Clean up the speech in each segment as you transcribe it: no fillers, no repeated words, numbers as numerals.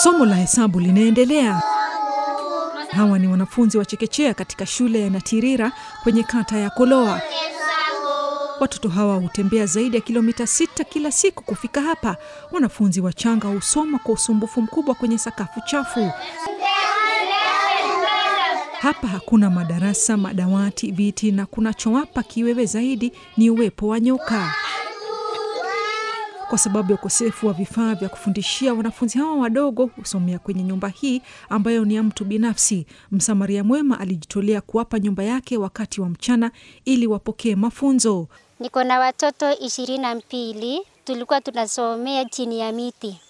Somo la hesabu linaendelea. Hawa ni wanafunzi wa chekechea katika shule ya Natirira kwenye kata ya Koloa. Watoto hawa hutembea zaidi ya kilomita 6 kila siku kufika hapa. Wanafunzi wachanga husoma kwa usumbufu mkubwa kwenye sakafu chafu. Hapa hakuna madarasa, madawati, viti na kunachowapa kiwewe zaidi ni uwepo wa nyoka. Kwa sababu ya ukosefu wa vifaa vya kufundishia, wanafunzi hawa wadogo husomea kwenye nyumba hii ambayo ni ya mtu binafsi. Msamaria mwema alijitolea kuwapa nyumba yake wakati wa mchana ili wapokee mafunzo. Niko na watoto 22, tulikuwa tunasomea chini ya miti.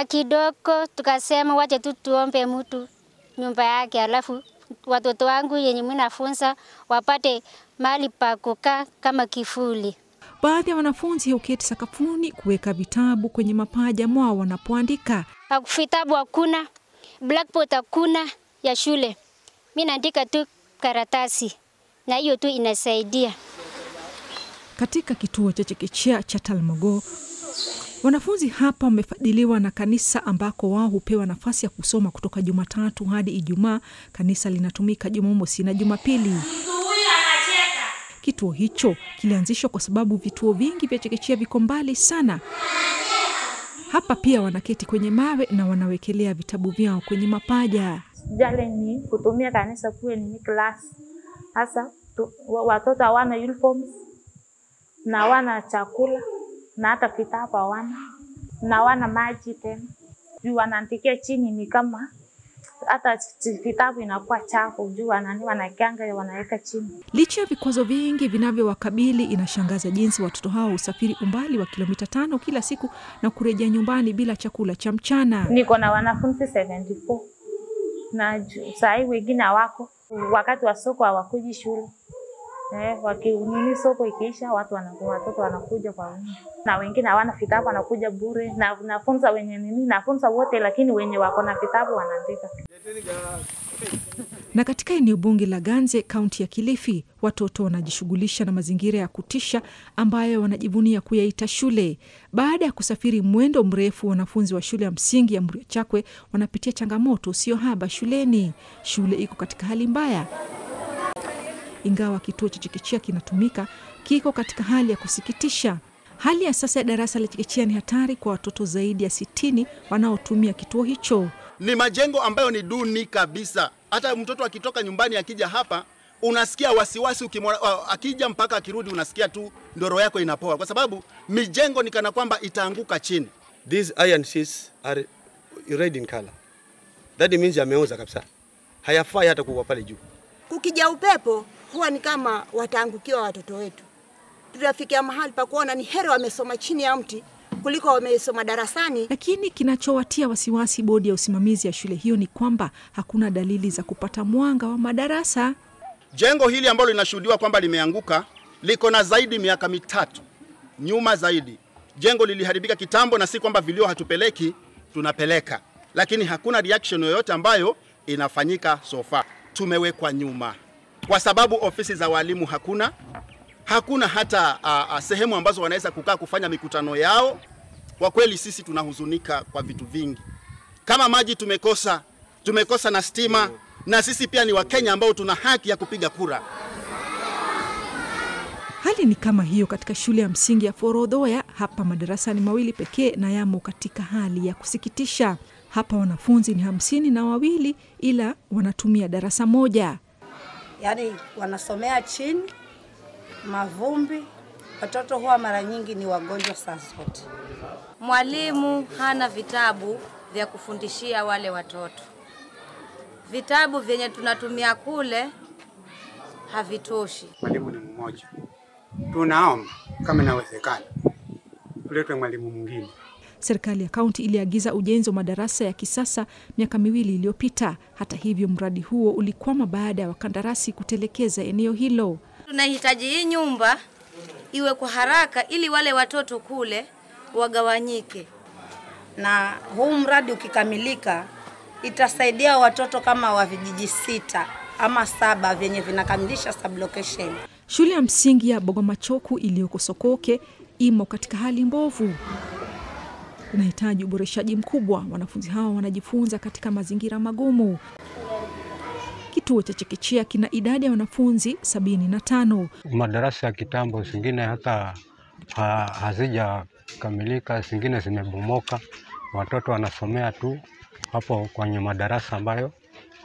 Kidogo tukasema wacha tu tuombe mtu nyumba yake, alafu watoto wangu yenye mimi nafunza wapate mahali pa kukaa kama kifuli. Baadhi ya wanafunzi huketi sakafuni kuweka vitabu kwenye mapaja mwao wanapoandika. Vitabu hakuna, blackboard hakuna ya shule. Mimi naandika tu karatasi na hiyo tu inasaidia. Katika kituo cha chekechea cha Talmogo, wanafunzi hapa wamefadhiliwa na kanisa ambako wao hupewa nafasi ya kusoma kutoka Jumatatu hadi Ijumaa. Kanisa linatumika Jumamosi na Jumapili. Kituo hicho kilianzishwa kwa sababu vituo vingi vya chekechea viko mbali sana. Hapa pia wanaketi kwenye mawe na wanawekelea vitabu vyao kwenye mapaja. Jale ni kutumia kanisa kuwe ni class. Hasa watoto hawana uniforms na hawana chakula na hata vitabu hawana na hawana maji tena. Juu wanaandikia chini ni kama hata vitabu inakuwa chafu, juu wanakianga wanaweka chini. Licha ya vikwazo vingi vinavyowakabili, inashangaza jinsi watoto hao usafiri umbali wa kilomita 5 kila siku na kurejea nyumbani bila chakula cha mchana. Niko na wanafunzi 74 na saa wengine hawako. Wakati wa soko hawakuji shule. Wakinini soko ikiisha watoto wanakuja kwa wingi. Na wengine hawana vitabu wanakuja bure, na nafunza wenye nafunza wote, lakini wenye wako na vitabu wanaandika. Na katika eneo bunge la Ganze, kaunti ya Kilifi, watoto wanajishughulisha na mazingira ya kutisha ambayo wanajivunia kuyaita shule. Baada ya kusafiri mwendo mrefu, wanafunzi wa shule ya msingi ya Muriachakwe wanapitia changamoto sio haba shuleni. Shule iko katika hali mbaya. Ingawa kituo cha chekechea kinatumika, kiko katika hali ya kusikitisha. Hali ya sasa ya darasa la chekechea ni hatari kwa watoto zaidi ya 60 wanaotumia kituo hicho. Ni majengo ambayo ni duni kabisa. Hata mtoto akitoka nyumbani akija hapa, unasikia wasiwasi ukimwona, akija mpaka akirudi unasikia tu ndoro yako inapoa, kwa sababu mijengo ni kana kwamba itaanguka chini. These iron sheets are red in color. That means yameoza kabisa. Hayafai hata kuwa pale juu. Kukija upepo huwa ni kama wataangukiwa watoto wetu. Tunafikia mahali pa kuona ni heri wamesoma chini ya mti kuliko wamesoma darasani. Lakini kinachowatia wasiwasi bodi ya usimamizi ya shule hiyo ni kwamba hakuna dalili za kupata mwanga wa madarasa. Jengo hili ambalo linashuhudiwa kwamba limeanguka liko na zaidi miaka 3 nyuma zaidi. Jengo liliharibika kitambo, na si kwamba vilio hatupeleki, tunapeleka. Lakini hakuna reaction yoyote ambayo inafanyika so far. Tumewekwa nyuma kwa sababu ofisi za walimu hakuna hata sehemu ambazo wanaweza kukaa kufanya mikutano yao. Kwa kweli sisi tunahuzunika kwa vitu vingi. Kama maji tumekosa na stima, na sisi pia ni Wakenya ambao tuna haki ya kupiga kura. Hali ni kama hiyo katika shule ya msingi ya Forodhoya. Hapa madarasa ni 2 pekee na yamo katika hali ya kusikitisha. Hapa wanafunzi ni 52 ila wanatumia darasa moja. Yaani wanasomea chini, mavumbi, watoto huwa mara nyingi ni wagonjwa saa zote. Mwalimu hana vitabu vya kufundishia wale watoto. Vitabu vyenye tunatumia kule havitoshi. Mwalimu ni mmoja. Tunaomba kama inawezekana tuletwe mwalimu mwingine. Serikali ya kaunti iliagiza ujenzi wa madarasa ya kisasa miaka 2 iliyopita. Hata hivyo mradi huo ulikwama baada ya wakandarasi kutelekeza eneo hilo. Tunahitaji hii nyumba iwe kwa haraka ili wale watoto kule wagawanyike. Na huu mradi ukikamilika itasaidia watoto kama wa vijiji 6 ama 7 vyenye vinakamilisha sublocation. Shule ya msingi ya Bogomachoku iliyoko Sokoke imo katika hali mbovu. inahitaji uboreshaji mkubwa. Wanafunzi hao wanajifunza katika mazingira magumu. Kituo cha chekechea kina idadi ya wanafunzi 75. Madarasa ya kitambo zingine hata hazijakamilika, zingine zimebomoka. Watoto wanasomea tu hapo kwenye madarasa ambayo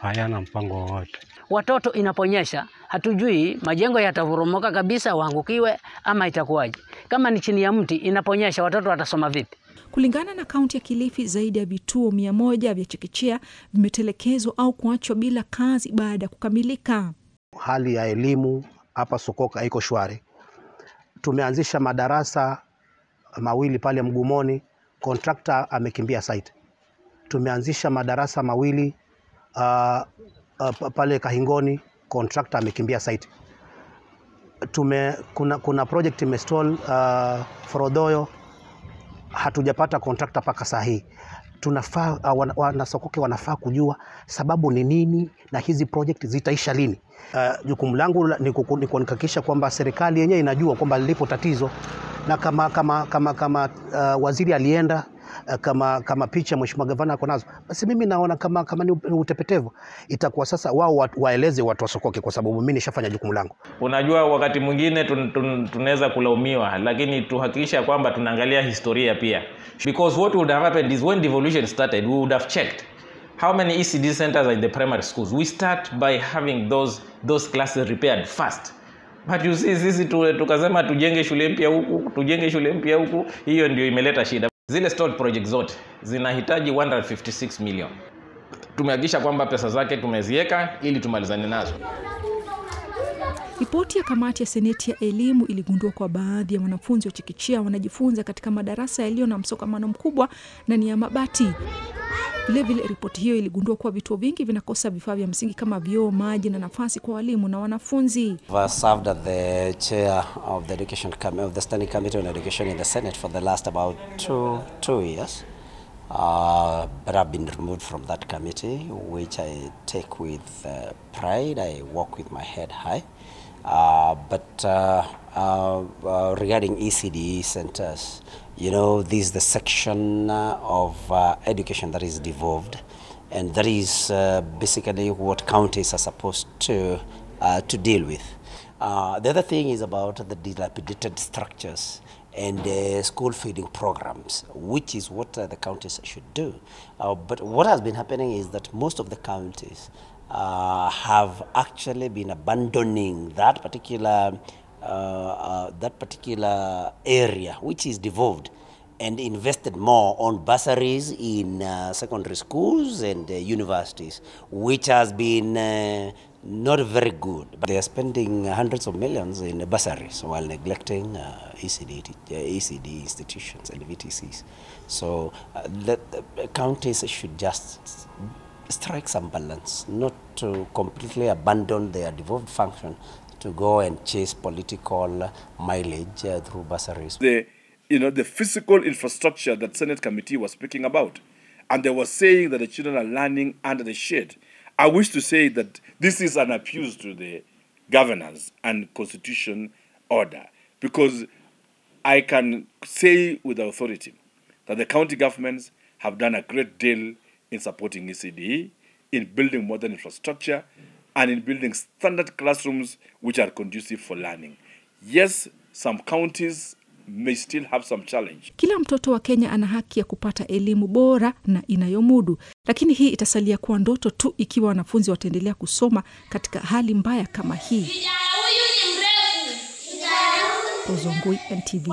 hayana mpango wowote. Watoto inaponyesha, hatujui majengo yatavoromoka kabisa waangukiwe ama itakuwaje. Kama ni chini ya mti inaponyesha, watoto watasoma vipi? Kulingana na kaunti ya Kilifi, zaidi ya vituo 100 vya chekechea vimetelekezwa au kuachwa bila kazi baada ya kukamilika. Hali ya elimu hapa Sokoka haiko shwari. Tumeanzisha madarasa mawili pale Mgumoni, contractor amekimbia site. Tumeanzisha madarasa mawili pale Kahingoni, contractor amekimbia site. Kuna project imestall Forodoyo, hatujapata contractor paka saa hii. Tunafaa wanasokoke wanafaa kujua sababu ni nini na hizi project zitaisha lini. Jukumu langu ni kuhakikisha kwamba serikali yenyewe inajua kwamba lipo tatizo, na kama waziri alienda kama picha mheshimiwa gavana ako nazo, basi mimi naona kama ni utepetevu, itakuwa sasa wao waeleze watu wa Sokoke, kwa sababu mimi nishafanya jukumu langu. Unajua, wakati mwingine tunaweza kulaumiwa, lakini tuhakikisha kwamba tunaangalia historia pia, because what would have happened is when devolution started, we would have checked how many ECD centers are in the primary schools. We start by having those classes repaired first. But you see, sisi tukasema tujenge shule mpya huku, hiyo ndio imeleta shida. Zile stalled projects zote zinahitaji 156 million. Tumehakikisha kwamba pesa zake tumeziweka ili tumalizane nazo. Ripoti ya kamati ya seneti ya elimu iligundua kwa baadhi ya wanafunzi wa chekechea wanajifunza katika madarasa yaliyo na msongamano mkubwa na ni ya mabati. Vilevile ripoti hiyo iligundua kuwa vituo vingi vinakosa vifaa vya msingi kama vyoo, maji na nafasi kwa walimu na wanafunzi. I served as the chair of the education committee of the Standing Committee on Education in the Senate for the last about two years. But I've been removed from that committee, which I take with pride. I walk with my head high. But regarding ECD centers, you know, this is the section of education that is devolved, and that is basically what counties are supposed to deal with. The other thing is about the dilapidated structures and school feeding programs, which is what the counties should do. But what has been happening is that most of the counties have actually been abandoning that particular area, which is devolved, and invested more on bursaries in secondary schools and universities, which has been not very good. But they are spending hundreds of millions in bursaries while neglecting ECD institutions and VTCs. So the counties should just strike some balance, not to completely abandon their devolved function to go and chase political mileage through bursaries. The physical infrastructure that Senate committee was speaking about, and they were saying that the children are learning under the shade. I wish to say that this is an abuse to the governance and constitution order, because I can say with authority that the county governments have done a great deal in supporting ECD, in building modern infrastructure, and in building standard classrooms which are conducive for learning. Yes, some counties may still have some challenge. Kila mtoto wa Kenya ana haki ya kupata elimu bora na inayomudu, lakini hii itasalia kuwa ndoto tu ikiwa wanafunzi wataendelea kusoma katika hali mbaya kama hii. Ozongui NTV.